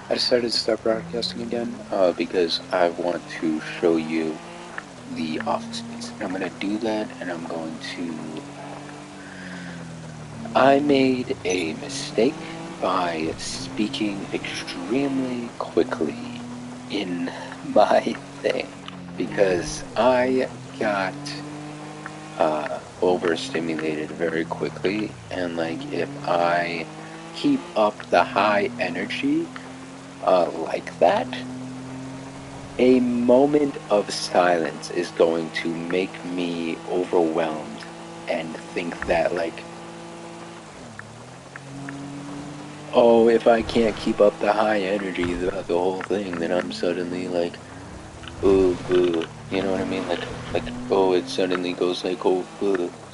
I decided to start broadcasting again because I want to show you the office space. And I'm going to do that, and I'm going to. I made a mistake by speaking extremely quickly in my thing because I got overstimulated very quickly, and like if I keep up the high energy like that, a moment of silence is going to make me overwhelmed and think that, like, oh, if I can't keep up the high energy throughout the whole thing, then I'm suddenly like, you know what I mean? Like, oh, it suddenly goes like, oh,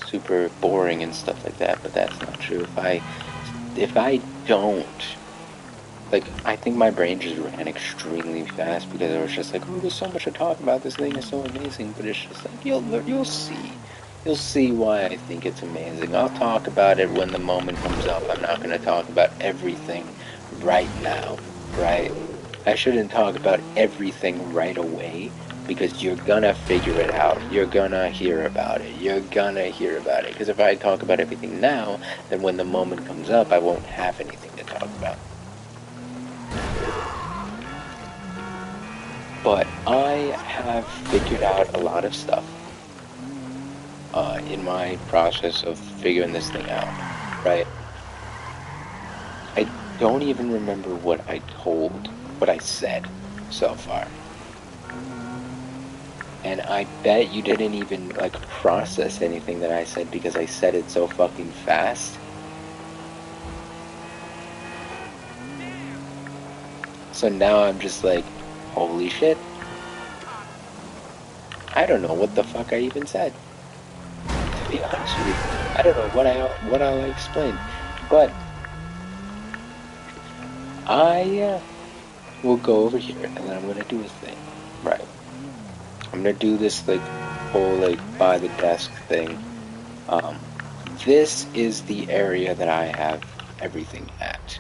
super boring and stuff like that. But that's not true. If I don't like, I think my brain just ran extremely fast because I was just like, oh, there's so much to talk about. This thing is so amazing. But it's just like, you'll see why I think it's amazing. I'll talk about it when the moment comes up. I'm not going to talk about everything right now, right? I shouldn't talk about everything right away because you're gonna figure it out. You're gonna hear about it. You're gonna hear about it. Because if I talk about everything now, then when the moment comes up, I won't have anything to talk about. But I have figured out a lot of stuff in my process of figuring this thing out, right? I don't even remember what I said so far. And I bet you didn't even like process anything that I said because I said it so fucking fast. So now I'm just like, holy shit. I don't know what the fuck I even said. To be honest with you, I don't know what I'll explain. But I will go over here and then I'm gonna do a thing. Right. I'm gonna do this like whole like by the desk thing. Um, this is the area that I have everything at.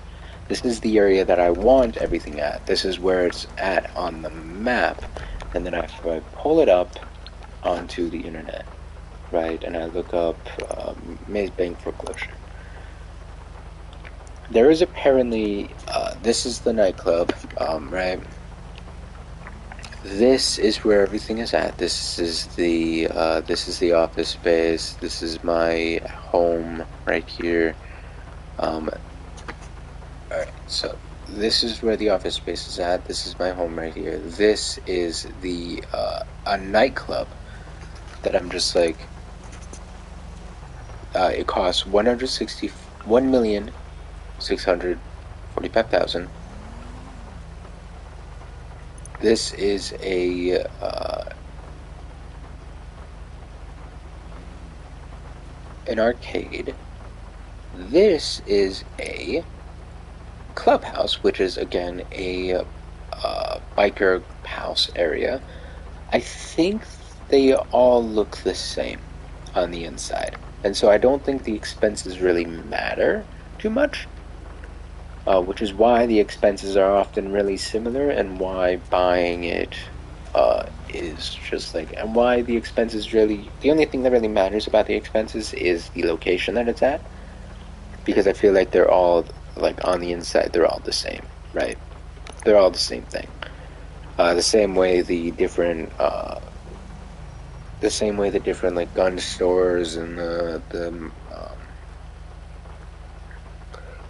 This is the area that I want everything at. This is where it's at on the map. And then if I pull it up onto the internet, right, and I look up Maze Bank foreclosure. There is apparently, this is the nightclub, right? This is where everything is at. This is the office space. This is my home right here. Alright, so this is where the office space is at. This is my home right here. This is the a nightclub that I'm just like it costs 161,645,000. This is a an arcade. This is a clubhouse, which is again a biker house area. I think they all look the same on the inside, and so I don't think the expenses really matter too much. Which is why the expenses are often really similar, and why buying it is just like, and why the expenses really, the only thing that really matters about the expenses is the location that it's at, because I feel like they're all, like on the inside, they're all the same, right? They're all the same thing. The same way the same way the different like gun stores and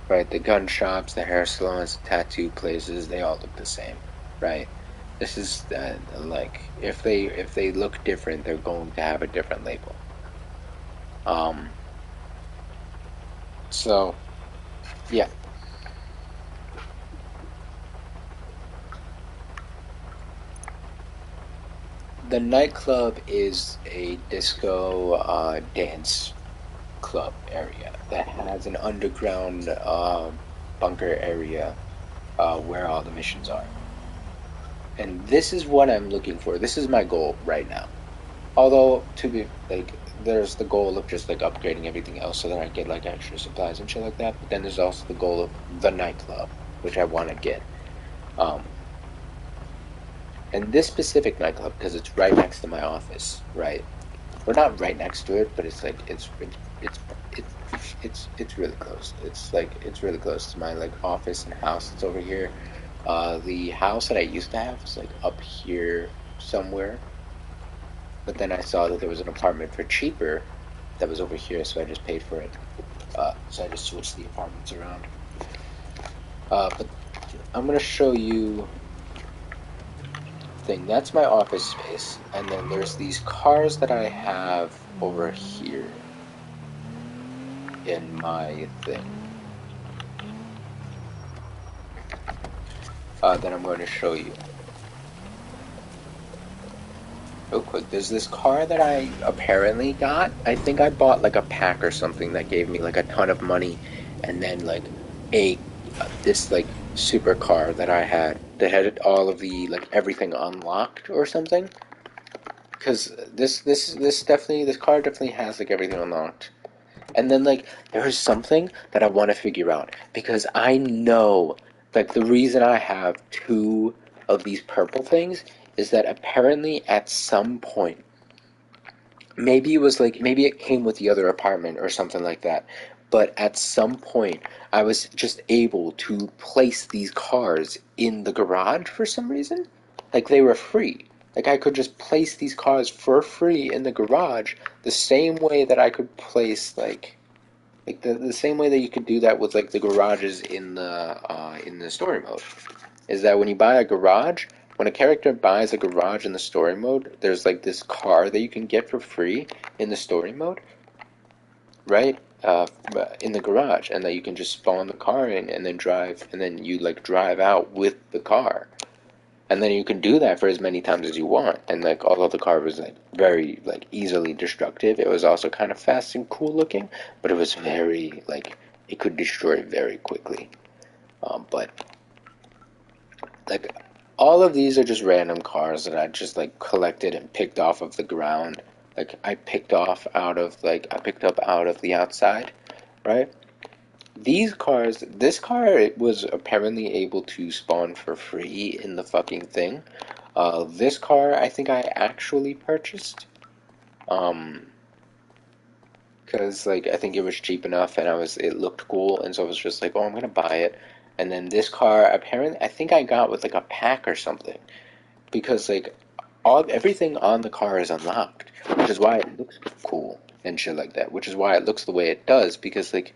right, the gun shops, the hair salons, the tattoo places, they all look the same, right? This is like if they look different, they're going to have a different label. Um, so yeah, the nightclub is a disco dance club area that has an underground bunker area where all the missions are. And this is what I'm looking for. This is my goal right now. Although, to be like, there's the goal of just like upgrading everything else so that I get like extra supplies and shit like that. But then there's also the goal of the nightclub, which I want to get. Um, and this specific nightclub, because it's right next to my office, right? We're not right next to it, but it's like it's really close. It's really close to my like office and house that's over here. The house that I used to have was like up here somewhere, but then I saw that there was an apartment for cheaper that was over here, so I just paid for it. So I just switched the apartments around. But I'm gonna show you thing. That's my office space, and then there's these cars that I have over here in my thing that I'm going to show you real quick. There's this car that I apparently got. I think I bought like a pack or something that gave me like a ton of money, and then like a this like supercar that I had that had all of the like everything unlocked or something. Because this car definitely has like everything unlocked. And then like there's something that I want to figure out because I know like the reason I have two of these purple things is that apparently at some point maybe it was like maybe it came with the other apartment or something like that, but at some point I was just able to place these cars in the garage for some reason. Like they were free. Like I could just place these cars for free in the garage the same way that I could place like the same way that you could do that with like the garages in the story mode is that when you buy a garage, when a character buys a garage in the story mode, there's like this car that you can get for free in the story mode, right? In the garage, and that you can just spawn the car in and then drive, and then you like drive out with the car, and then you can do that for as many times as you want. And like although the car was like very like easily destructive, it was also kind of fast and cool looking, but it was very like it could destroy very quickly. But like all of these are just random cars that I just like collected and picked off of the ground. Like I picked up out of the outside, right? These cars, this car it was apparently able to spawn for free in the fucking thing. This car I think I actually purchased. Um, because like I think it was cheap enough and it looked cool and so I was just like, oh, I'm gonna buy it. And then this car apparently I think I got with like a pack or something because like all everything on the car is unlocked, which is why it looks cool and shit like that. Which is why it looks the way it does because like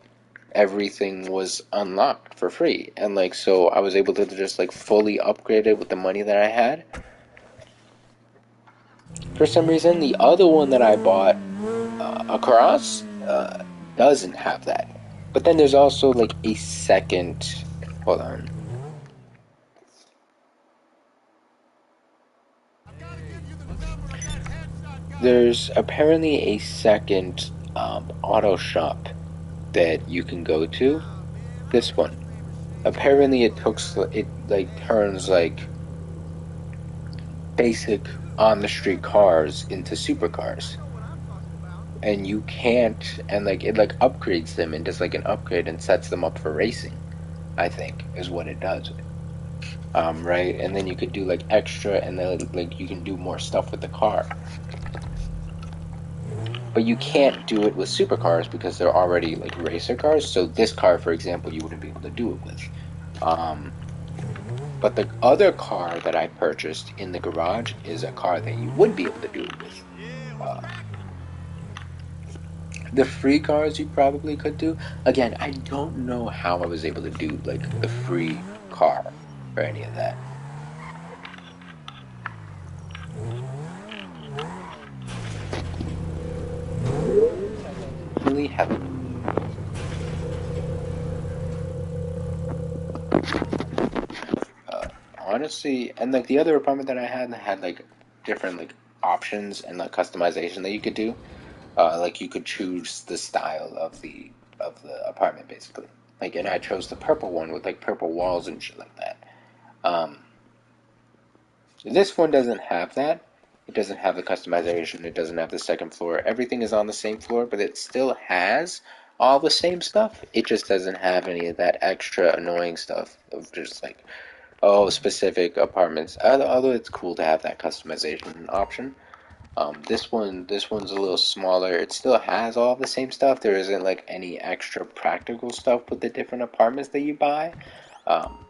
everything was unlocked for free and like so I was able to just like fully upgrade it with the money that I had. For some reason, the other one that I bought across doesn't have that. But then there's also like a second. Hold on. There's apparently a second auto shop that you can go to. This one. Apparently, it like turns like basic on the street cars into supercars, and you can't and like it like upgrades them and does like an upgrade and sets them up for racing. I think is what it does. Right, and then you could do like extra, and then like you can do more stuff with the car. But you can't do it with supercars because they're already like racer cars. So this car, for example, you wouldn't be able to do it with. Um, but the other car that I purchased in the garage is a car that you would be able to do it with. Uh, the free cars you probably could do. Again, I don't know how I was able to do like the free car or any of that. Really have uh, honestly, and like the other apartment that I had like different like options and like customization that you could do. Like you could choose the style of the apartment basically. Like, and I chose the purple one with like purple walls and shit like that. Um, this one doesn't have that. It doesn't have the customization. It doesn't have the second floor. Everything is on the same floor, but it still has all the same stuff. It just doesn't have any of that extra annoying stuff of just like Oh, specific apartments. Although it's cool to have that customization option. This one's a little smaller. It still has all the same stuff. There isn't like any extra practical stuff with the different apartments that you buy. Um,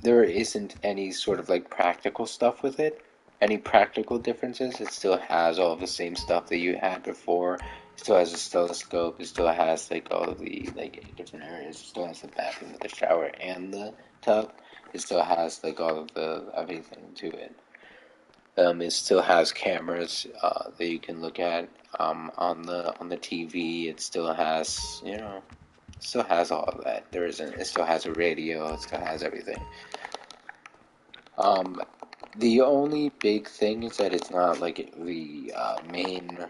there isn't any sort of like practical stuff with it. Any practical differences? It still has all the same stuff that you had before. It still has a telescope. It still has like all of the like different areas. It still has the bathroom with the shower and the tub. It still has like all of the everything to it. It still has cameras that you can look at on the TV. It still has it still has all of that. There isn't. It still has a radio. It still has everything. Um, the only big thing is that it's not like the main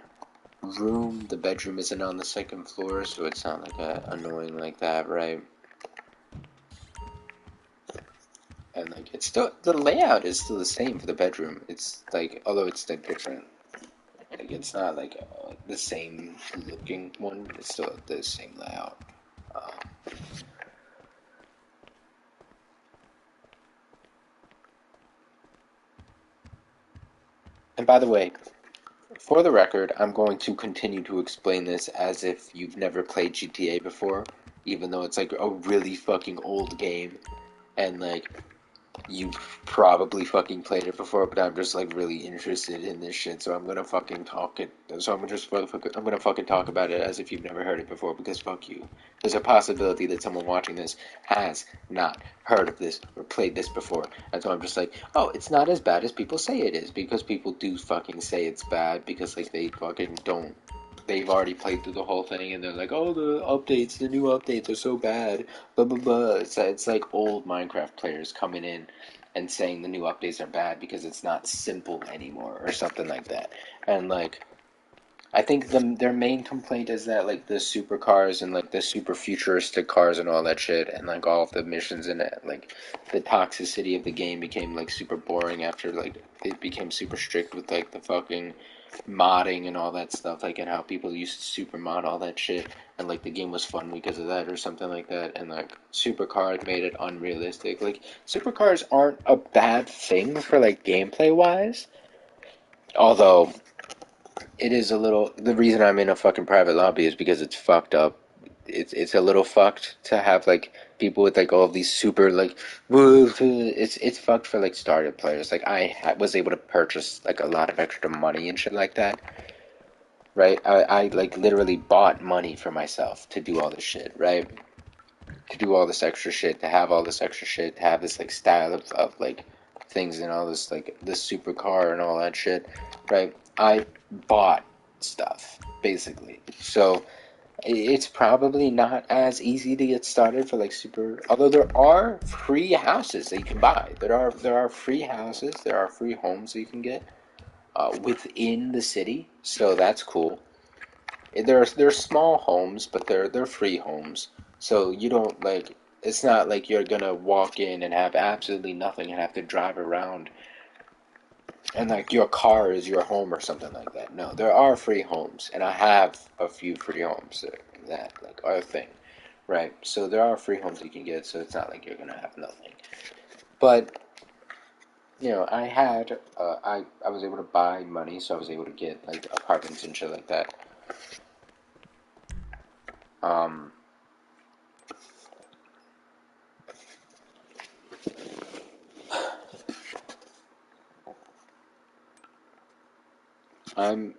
room. The bedroom isn't on the second floor, so it's not like annoying like that, right? And like it's still the layout is still the same for the bedroom. It's like although it's like different. Like it's not like the same looking one. It's still the same layout. Um, and by the way, for the record, I'm going to continue to explain this as if you've never played GTA before, even though it's like a really fucking old game, and like you've probably fucking played it before, but I'm just like really interested in this shit, so I'm gonna fucking talk it. So I'm gonna fucking talk about it as if you've never heard it before, because fuck you. There's a possibility that someone watching this has not heard of this or played this before, and so I'm just like, oh, it's not as bad as people say it is, because people do fucking say it's bad because like they fucking don't. They've already played through the whole thing and they're like, oh, the new updates are so bad, blah blah blah. It's like old Minecraft players coming in and saying the new updates are bad because it's not simple anymore or something like that. And like I think their main complaint is that like the supercars and like the super futuristic cars and all that shit and like all of the missions in it, like the toxicity of the game became like super boring after like it became super strict with like the fucking modding and all that stuff, like and how people used to super mod all that shit and like the game was fun because of that or something like that and like supercars made it unrealistic. Like supercars aren't a bad thing for like gameplay wise, although it is a little. The reason I'm in a fucking private lobby is because it's fucked up. It's a little fucked to have like people with like all of these super like it's fucked for like starter players. Like was able to purchase like a lot of extra money and shit like that. Right? I like literally bought money for myself to do all this shit, right? To do all this extra shit, to have all this extra shit, to have this like style of like things and all this like this supercar and all that shit, right? I bought stuff basically, so it's probably not as easy to get started for like super. Although there are free houses that you can buy, there are free houses, there are free homes that you can get within the city, so that's cool. They're small homes, but they're free homes. So you don't like it's not like you're gonna walk in and have absolutely nothing and have to drive around and like your car is your home or something like that. No, there are free homes, and I have a few free homes that like are a thing, right? So there are free homes you can get, so it's not like you're gonna have nothing. But I had I was able to buy money, so I was able to get like apartments and shit like that. Um, I'm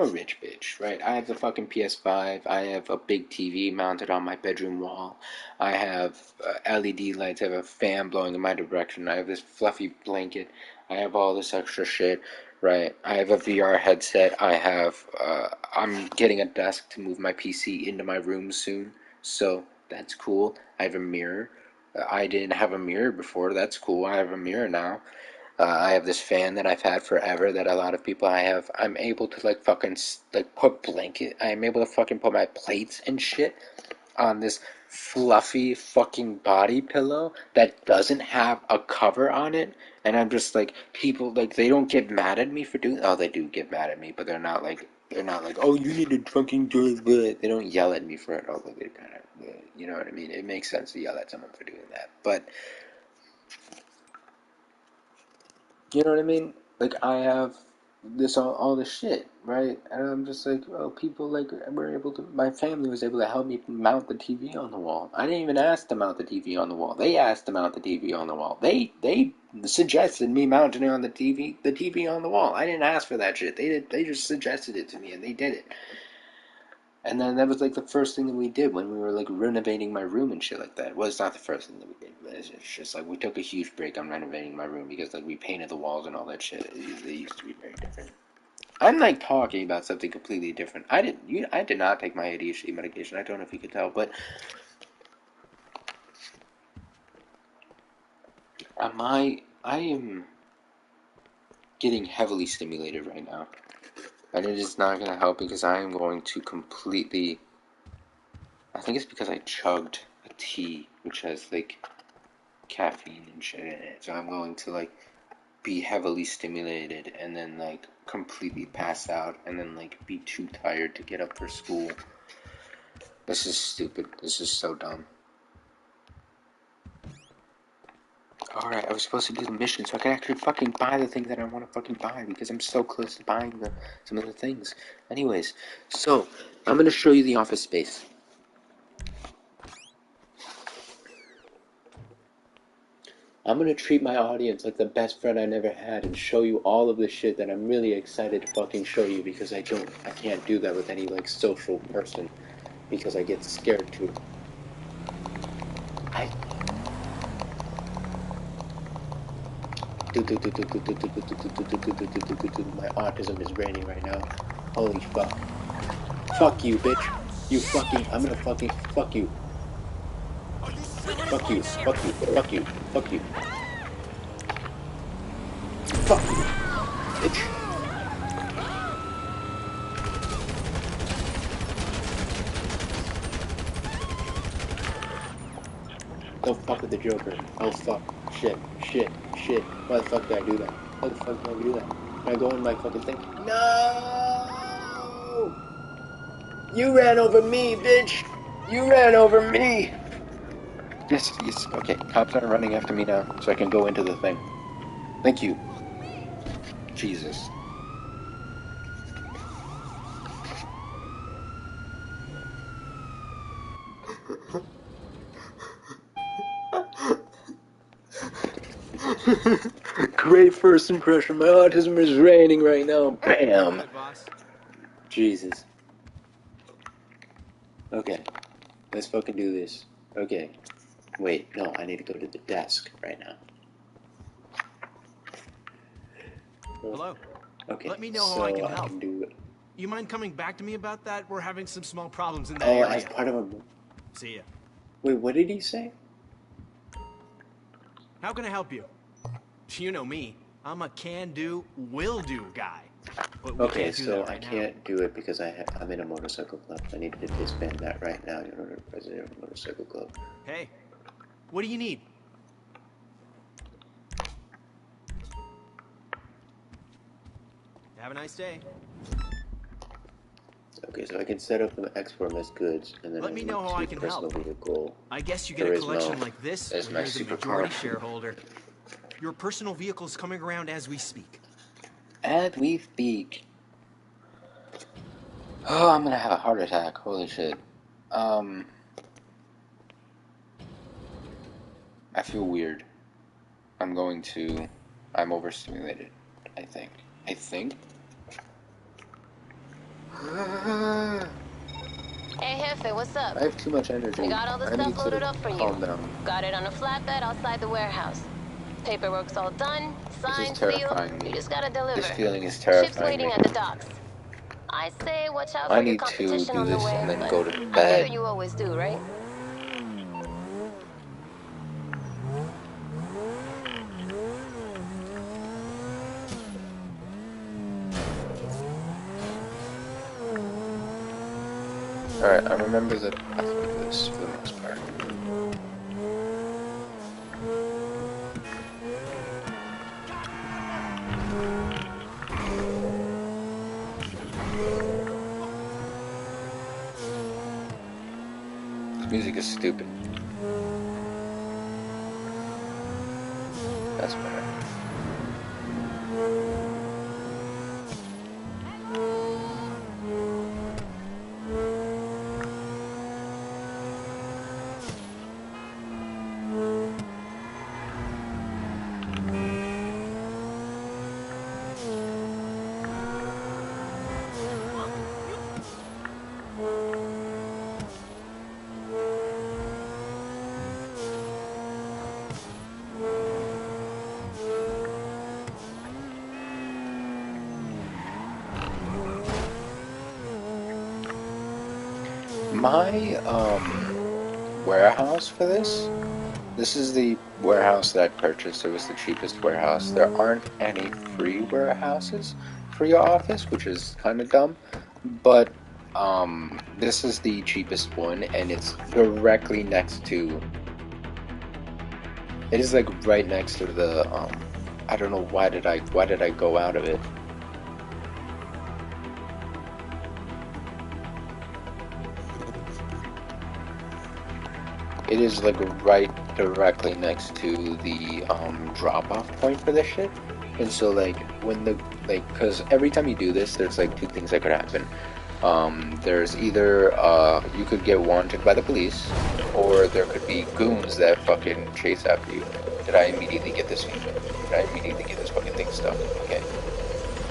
a rich bitch, right? I have the fucking PS5. I have a big TV mounted on my bedroom wall. I have LED lights. I have a fan blowing in my direction. I have this fluffy blanket. I have all this extra shit, right? I have a VR headset. I'm getting a desk to move my PC into my room soon, so that's cool. I have a mirror. I didn't have a mirror before. That's cool. I have a mirror now. I have this fan that I've had forever that a lot of people I have. I'm able to like fucking like put blanket. I'm able to fucking put my plates and shit on this fluffy fucking body pillow that doesn't have a cover on it. And I'm just like people like they don't get mad at me for doing. Oh, they do get mad at me, but they're not like oh you need to fucking do it. They don't yell at me for it. Although You know what I mean? It makes sense to yell at someone for doing that. But, you know what I mean? Like, I have all this shit, right? And I'm just like, oh, people, like, were able to, my family was able to help me mount the TV on the wall. I didn't even ask to mount the TV on the wall. They asked to mount the TV on the wall. They suggested me mounting it on the TV on the wall. I didn't ask for that shit. They just suggested it to me, and they did it. And then that was like the first thing that we did when we were like renovating my room and shit like that. Well, it's not the first thing that we did, but it's just like we took a huge break on renovating my room because like we painted the walls and all that shit. They used to be very different. I'm like talking about something completely different. I did not take my ADHD medication. I don't know if you could tell, but I am getting heavily stimulated right now, and it is not going to help because I am going to completely. I think it's because I chugged a tea which has like caffeine and shit in it, so I'm going to like be heavily stimulated and then like completely pass out and then like be too tired to get up for school. This is stupid. This is so dumb. Alright, I was supposed to do the mission so I could actually fucking buy the thing that I want to fucking buy because I'm so close to buying some of the things. Anyways, so I'm going to show you the office space. I'm going to treat my audience like the best friend I never had and show you all of the shit that I'm really excited to fucking show you because I can't do that with any like social person because I get scared too. My autism is raining right now. Holy fuck. Fuck you, bitch. You fucking, I'm gonna fucking, fuck you. Fuck you, fuck you, fuck you, fuck you. Fuck you, bitch. Don't fuck with the Joker. Oh fuck. Shit. Why the fuck did I do that? Why the fuck did I do that? Can I go in my fucking thing? No! You ran over me, bitch! You ran over me! Yes, okay. Cops aren't running after me now, so I can go into the thing. Thank you. Jesus. Great first impression. My autism is raining right now. Bam! Jesus. Okay. Let's fucking do this. Okay. Wait, no, I need to go to the desk right now. Hello. Okay. Let me know how I can help. Do it. You mind coming back to me about that? We're having some small problems in that area. area. As part of a... See ya. Wait, what did he say? How can I help you? You know me. I'm a can-do, will-do guy. But okay, so I can't do it because I'm in a motorcycle club. I need to disband that right now in order to president of a motorcycle club. Hey, what do you need? Have a nice day. Okay, so I can set up the export as goods, and then let me know how I can help. Vehicle. I guess you get a collection like this as my you're the majority shareholder. Your personal vehicle's coming around as we speak. As we speak. Oh, I'm gonna have a heart attack. Holy shit. I feel weird. I'm overstimulated. I think. Hey, Jefe, what's up? I have too much energy. We got all the stuff loaded up for you. Calm down. Got it on a flatbed outside the warehouse. Paperwork's all done, signed, sealed. You just gotta deliver. This feeling is terrifying. Ship's waiting at the docks. I say watch out for your competition on the way. I need to do this and then go to bed. I figure you always do, right? Alright, I remember the path of this for the most part. music is stupid. That's better. My warehouse for this is the warehouse that I purchased. It was the cheapest warehouse. There aren't any free warehouses for your office, which is kind of dumb, but this is the cheapest one, and it's directly next to, it is like right next to the I don't know why did I go out of it. It is like right directly next to the drop-off point for this shit. And so like when the because every time you do this, there's like two things that could happen. There's either you could get wanted by the police, or there could be goons that fucking chase after you. Did I immediately get this fucking thing stuck? Okay.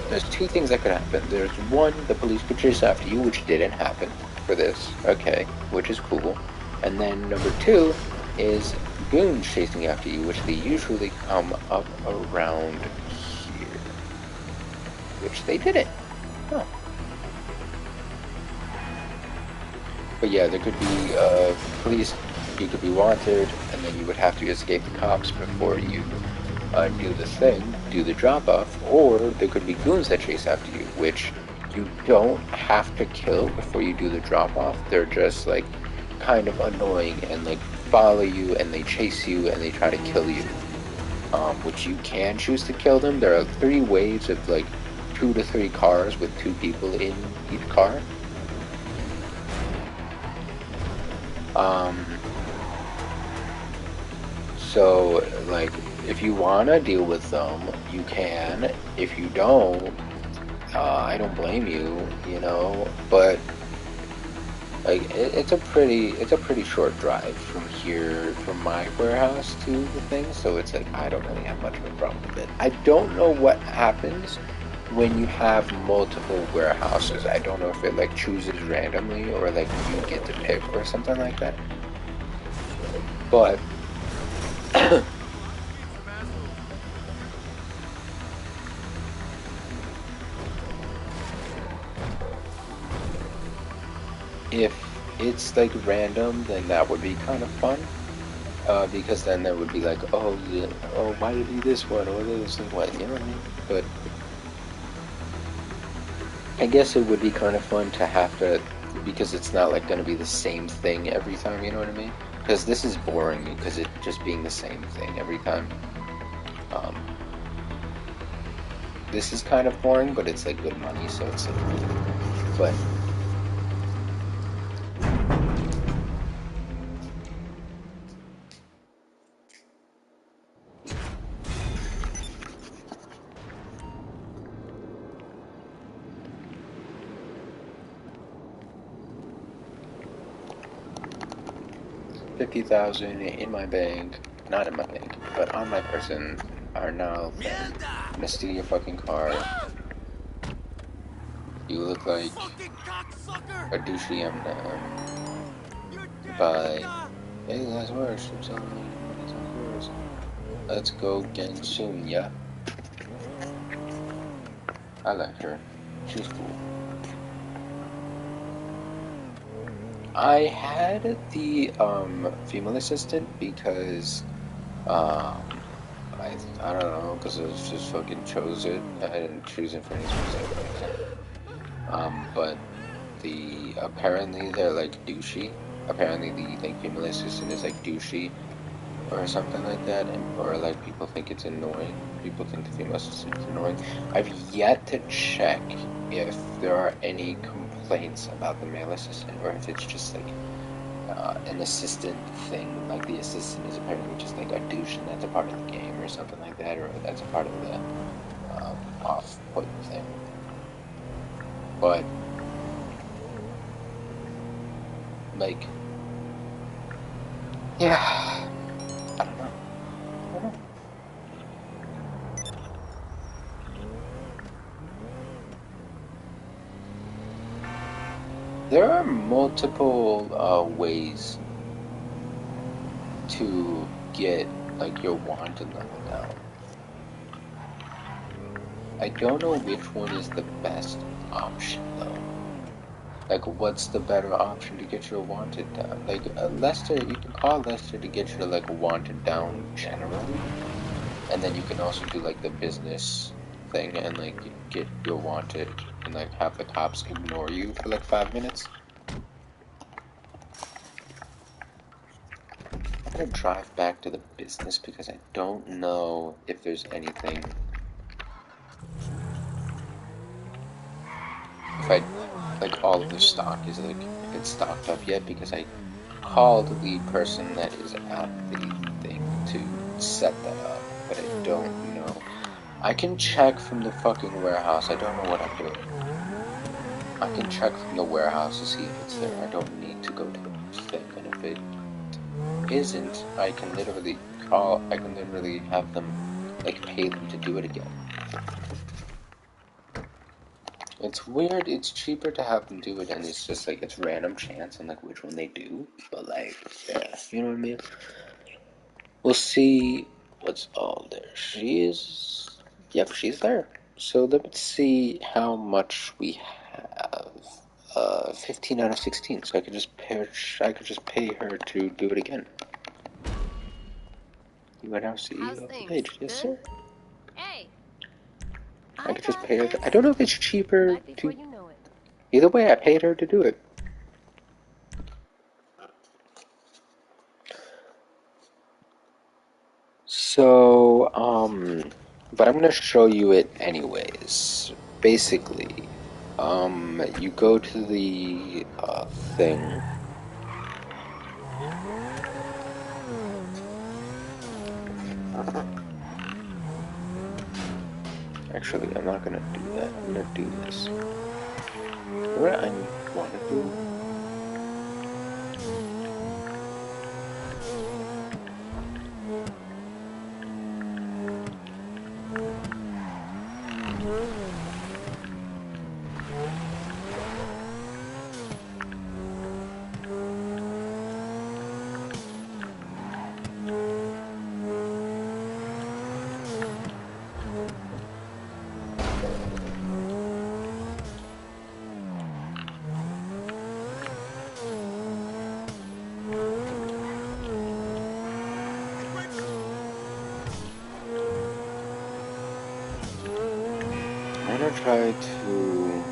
There's two things that could happen. There's one, the police could chase after you, which didn't happen for this. Okay, which is cool. And then number two is goons chasing after you, which they usually come up around here. Which they didn't. Huh. But yeah, there could be police, you could be wanted, and then you would have to escape the cops before you do the thing, do the drop-off, or there could be goons that chase after you, which you don't have to kill before you do the drop-off. They're just like kind of annoying and like follow you and they chase you and they try to kill you, which you can choose to kill them. There are 3 waves of like 2 to 3 cars with 2 people in each car. So like if you want to deal with them, you can. If you don't, I don't blame you, you know, but like it's a pretty short drive from here, from my warehouse to the thing, so it's like I don't really have much of a problem with it. I don't know what happens when you have multiple warehouses. I don't know if it like chooses randomly or like you get to pick or something like that. But if it's like random, then that would be kind of fun. Because then there would be like, oh, yeah, oh, why did you do this one or this one, you know what I mean? But I guess it would be kind of fun to have to, because it's not like going to be the same thing every time, you know what I mean? Because this is boring, because it just being the same thing every time. This is kind of boring, but it's like good money, so it's like, but. $50,000 in my bank, not in my bank, but on my person, are now gonna steal your fucking car. You look like a douchey Bye. Hey, last words. Let's go again soon, yeah? I like her. She's cool. I had the female assistant because I don't know, because I just fucking chose it. I didn't choose it for any specific reason. But apparently they're like douchey. Apparently the like female assistant is like douchey or something like that, or like people think it's annoying. People think the female assistant is annoying. I've yet to check if there are any complaints about the male assistant, or if it's just like an assistant thing. Like the assistant is apparently just like a douche, and that's a part of the game or something like that, or that's a part of the off-put thing. But like, yeah, I don't know. I don't know. There are multiple ways to get like your wanted level down. I don't know which one is the best option though. Like, what's the better option to get your wanted down? Like, Lester, you can call Lester to get your like wanted down generally, and then you can also do like the business thing and like get your wanted and like have the cops ignore you for like 5 minutes. I'm gonna drive back to the business because I don't know if there's anything. If I like all of the stock is like if it's stocked up yet, because I called the person that is at the thing to set that up, but I don't know. I can check from the fucking warehouse. I don't know what I'm doing. I can check from the warehouse to see if it's there. I don't need to go to the thing, and if it isn't, I can literally have them, like, pay them to do it again. It's weird, it's cheaper to have them do it, and it's just, like, it's random chance on, like, which one they do, but, like, yeah, you know what I mean? We'll see what's all there. Yep, she's there. So let's see how much we have. 15 out of 16, so I could just pay her to do it again. You are now CEO of the page. Yes, sir. Hey, I could just pay her I don't know if it's cheaper to... you know it. Either way, I paid her to do it. So, but I'm gonna show you it anyways. Basically, you go to the, thing. Actually, I'm not gonna do that. I'm gonna do this. What I want to do... I'm gonna try to...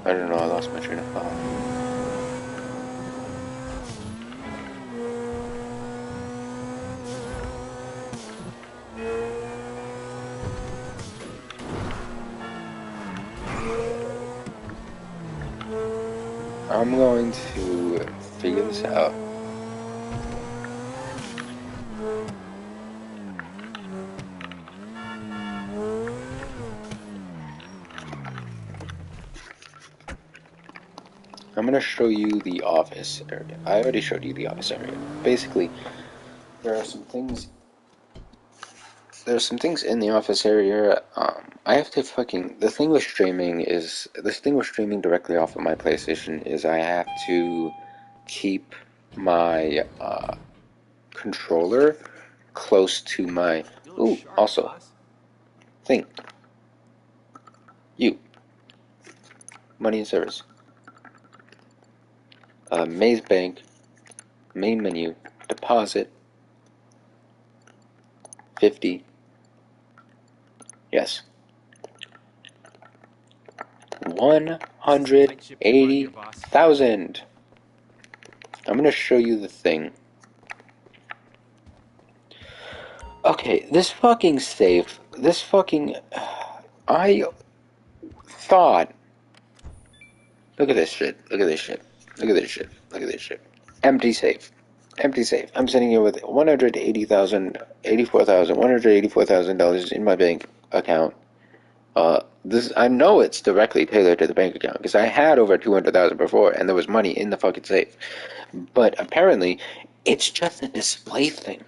I don't know, I lost my train of thought. I'm going to figure this out. I'm gonna show you the office area. I already showed you the office area. Basically, there are some things. There's some things in the office area. I have to fucking. The thing with streaming is this thing with streaming directly off of my PlayStation is I have to keep my controller close to my. Ooh, also thing. You. Money and service. Maze Bank. Main menu. Deposit. 50. Yes. 180,000. I'm gonna show you the thing. Okay, this fucking safe. This fucking. I thought Look at this shit. Look at this shit. Look at this shit. Look at this shit. Empty safe. Empty safe. I'm sitting here with $184,000 in my bank account. This I know it's directly tailored to the bank account because I had over 200,000 before, and there was money in the fucking safe. But apparently, it's just a display thing.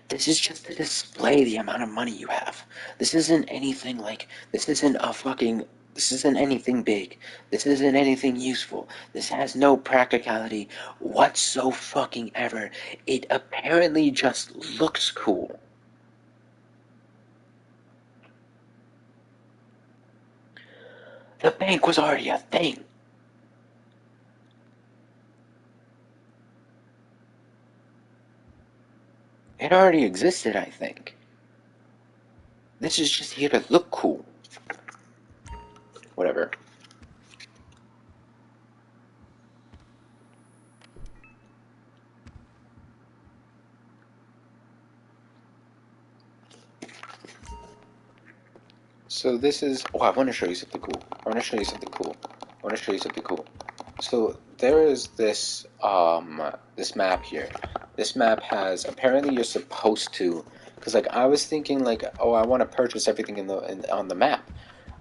This is just to display the amount of money you have. This isn't anything like, this isn't anything big. This isn't anything useful. This has no practicality whatsoever. It apparently just looks cool. The bank was already a thing. It already existed, I think. This is just here to look cool. Whatever. So this is... Oh, I want to show you something cool. So there is this this map here. This map has... Apparently you're supposed to... Because like I was thinking like, oh, I want to purchase everything on the map.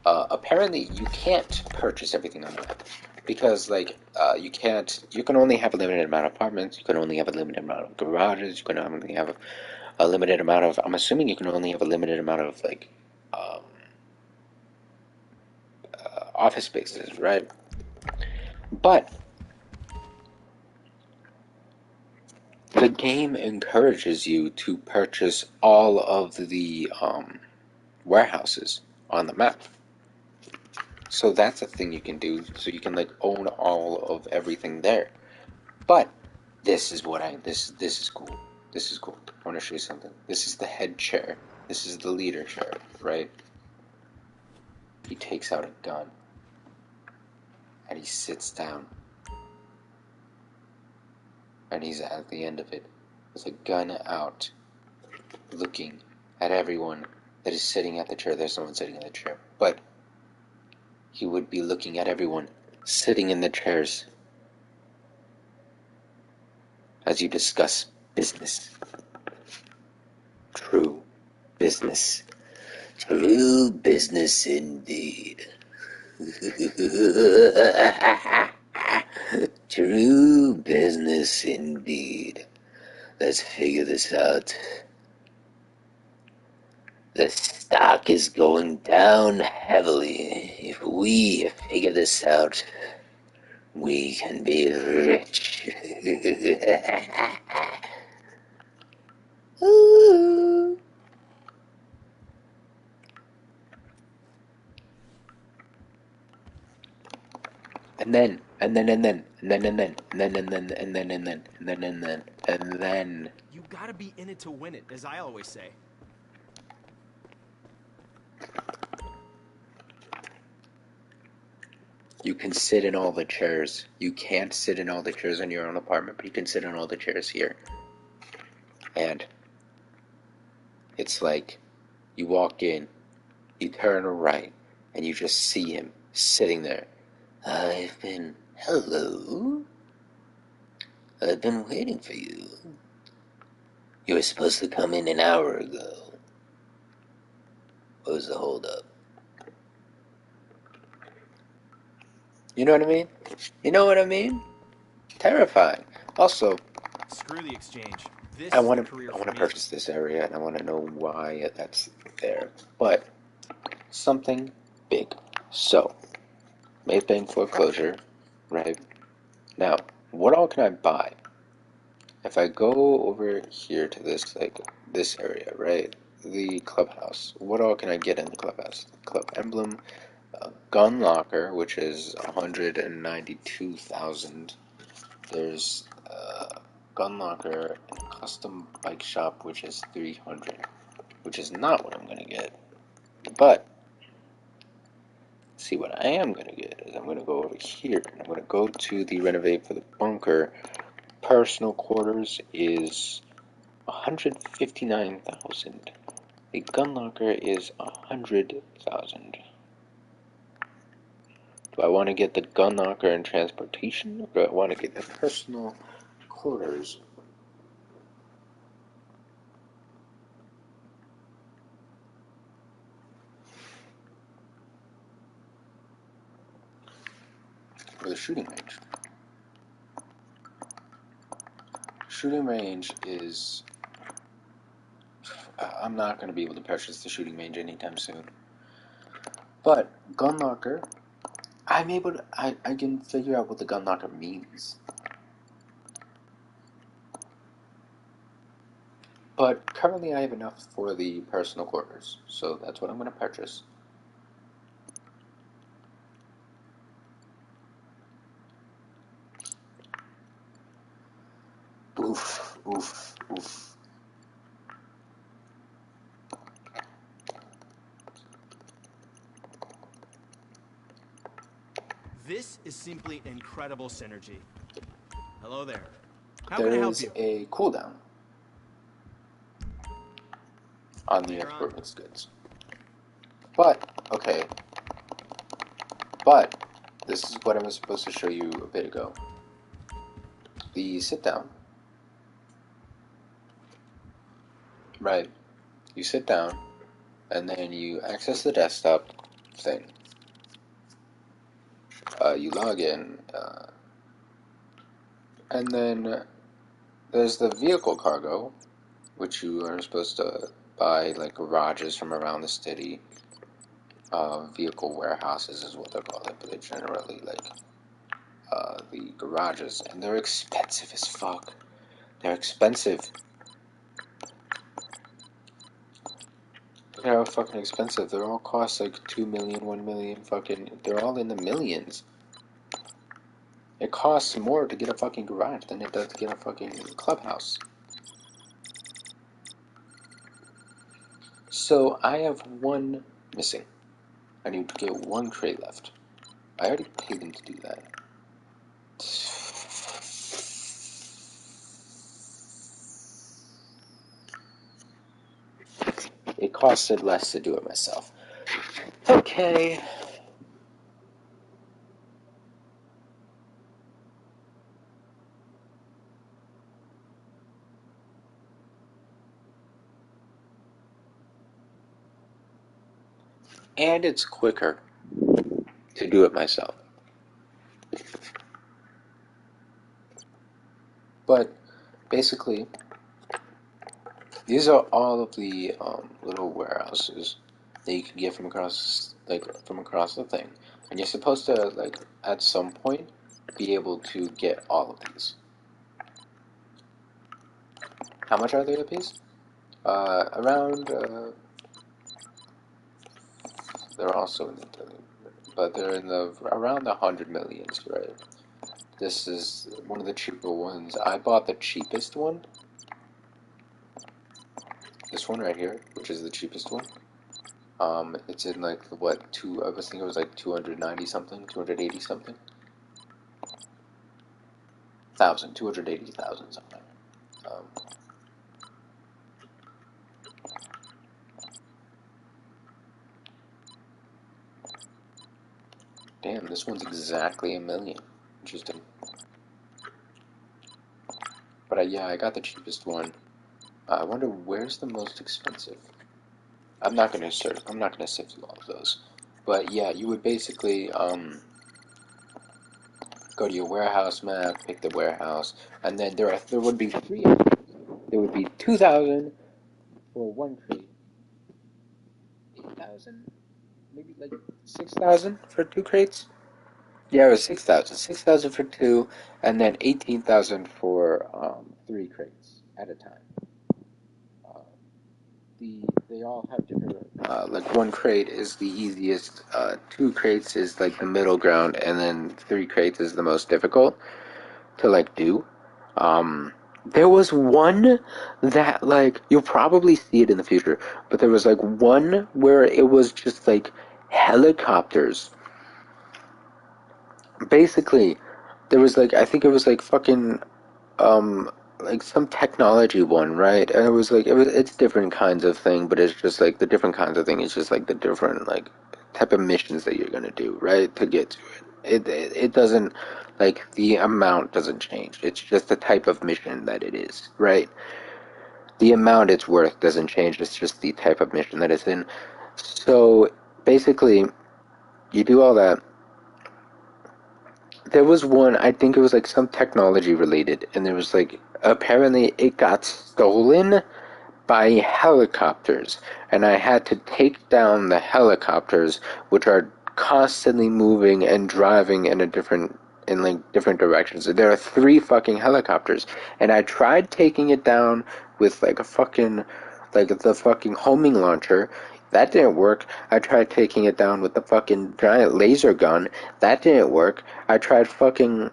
Apparently you can't purchase everything on the map. Because like you can't... You can only have a limited amount of apartments. You can only have a limited amount of garages. You can only have a limited amount of... I'm assuming you can only have a limited amount of like... office spaces, right? But the game encourages you to purchase all of the warehouses on the map. So that's a thing you can do. So you can like own all of everything there. But this is cool. This is cool. I want to show you something. This is the head chair. This is the leader chair, right? He takes out a gun. And he sits down. And he's at the end of it with a gun out, looking at everyone that is sitting at the chair. There's no one sitting in the chair, but he would be looking at everyone sitting in the chairs as you discuss business. True business. True business indeed. True business indeed. Let's figure this out. The stock is going down heavily. If we figure this out, we can be rich. Ooh. And then. You gotta be in it to win it, as I always say. You can sit in all the chairs. You can't sit in all the chairs in your own apartment, but you can sit in all the chairs here. And it's like you walk in, you turn right, and you just see him sitting there. Hello? I've been waiting for you. You were supposed to come in an hour ago. What was the holdup? You know what I mean? You know what I mean? Terrifying. Also, Screw the exchange. This I is want the career to for me. purchase this area, and I want to know why that's there. But something big. So, Maybank foreclosure, right? Now, what all can I buy? If I go over here to this this area, right? The clubhouse. What all can I get in the clubhouse? Club emblem, gun locker, which is 192,000. There's gun locker and custom bike shop, which is 300, which is not what I'm gonna get. But see, what I am gonna get is I'm gonna go over here and I'm gonna go to the renovate for the bunker. Personal quarters is 159,000. The gun locker is 100,000. Do I want to get the gun locker and transportation, or do I want to get the personal quarters? Or the shooting range? Shooting range is... I'm not going to be able to purchase the shooting range anytime soon. But gun locker, I'm able to... I can figure out what the gun locker means. But currently I have enough for the personal quarters, so that's what I'm going to purchase. Oof, oof, oof. This is simply incredible synergy. Hello there. How can I help you? There's a cooldown on the expert's goods. But, okay. But, this is what I was supposed to show you a bit ago. The sit down. Right. You sit down, and then you access the desktop thing. You log in, and then there's the vehicle cargo, which you are supposed to buy, like, garages from around the city. Vehicle warehouses is what they're called, but they're generally, like, the garages, and they're expensive as fuck. They're expensive. Look at how fucking expensive. They're all cost like 2 million, 1 million, fucking, they're all in the millions. It costs more to get a fucking garage than it does to get a fucking clubhouse. So I have one missing. I need to get one crate left. I already paid them to do that. It costed less to do it myself. Okay. And it's quicker to do it myself. But basically, these are all of the little warehouses that you can get from across, the thing, and you're supposed to, like, at some point, be able to get all of these. How much are they a piece? Around. They're also in the, but they're in the around the 100 millions, right? This is one of the cheaper ones. I bought the cheapest one. This one right here, which is the cheapest one. It's in like what I was thinking it was like 290 something, 280 something. 280,000 something. Um, Damn, this one's exactly 1 million. Interesting. But yeah, I got the cheapest one. I wonder where's the most expensive. I'm not gonna search. I'm not gonna sift through all of those. But yeah, you would basically go to your warehouse map, pick the warehouse, and then there would be 3 items. There would be 2,000 for one crate, 8,000, maybe like 6,000 for 2 crates. Yeah, it was 6,000. 6,000 for 2, and then 18,000 for 3 crates at a time. Uh, they all have different. Like 1 crate is the easiest. 2 crates is like the middle ground, and then 3 crates is the most difficult to like do. There was one that, like, you'll probably see it in the future, but there was like one where it was just like helicopters. Basically, there was like, I think it was like fucking like some technology one, right? And it was like it's different kinds of thing, but it's just like the different kinds of thing is just like the different, like, type of missions that you're gonna do, right? To get to it. It doesn't, like, the amount doesn't change. It's just the type of mission that it is, right? The amount it's worth doesn't change. It's just the type of mission that it's in. So basically, you do all that. There was one, I think it was like some technology related, and there was like, apparently it got stolen by helicopters, and I had to take down the helicopters, which are constantly moving and driving in like different directions. There are 3 fucking helicopters, and I tried taking it down with like a fucking, like the fucking homing launcher. That didn't work. I tried taking it down with the fucking giant laser gun. That didn't work. I tried fucking,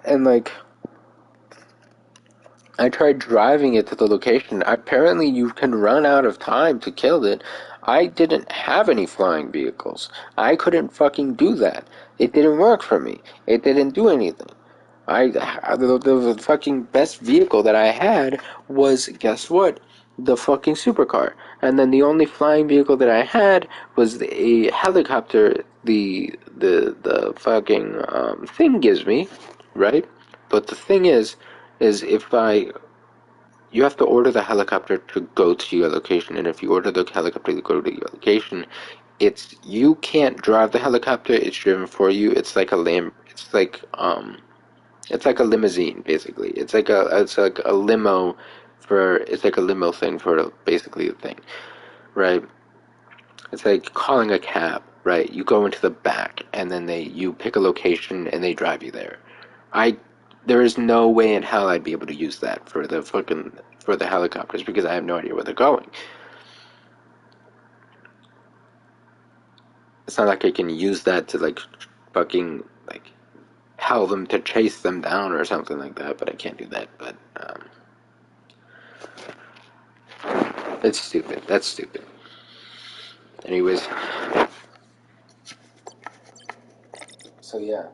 and like, I tried driving it to the location. Apparently, you can run out of time to kill it. I didn't have any flying vehicles. I couldn't fucking do that. It didn't work for me. It didn't do anything. The fucking best vehicle that I had was, guess what? The fucking supercar. And then the only flying vehicle that I had was a helicopter. The fucking thing gives me, right? But the thing is if I you have to order the helicopter to go to your location, and if you order the helicopter to go to your location, it's you can't drive the helicopter, it's driven for you. It's like a limousine, basically. It's like a limo for it's like a limo thing for basically the thing, right? It's like calling a cab, right? You go into the back and then you pick a location and they drive you there. I there is no way in hell I'd be able to use that for the helicopters because I have no idea where they're going. It's not like I can use that to like fucking like tell them to chase them down or something like that, but I can't do that. But it's stupid. That's stupid. Anyways, so yeah,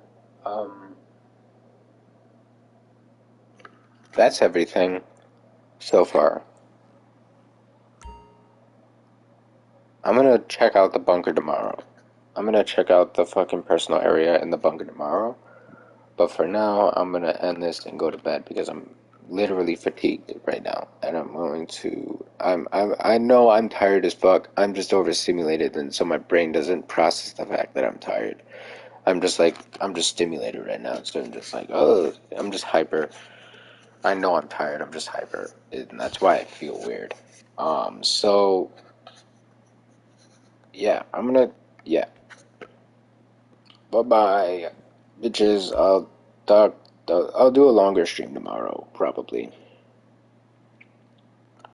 that's everything so far. I'm gonna check out the bunker tomorrow. I'm gonna check out the fucking personal area in the bunker tomorrow. But for now, I'm gonna end this and go to bed because I'm literally fatigued right now, and I'm going to. I know I'm tired as fuck. I'm just overstimulated, and so my brain doesn't process the fact that I'm tired. I'm just stimulated right now, so I'm just like, oh, I'm just hyper. I know I'm tired. I'm just hyper, and that's why I feel weird. So yeah, yeah. Bye bye, bitches. Talk. I'll do a longer stream tomorrow, probably.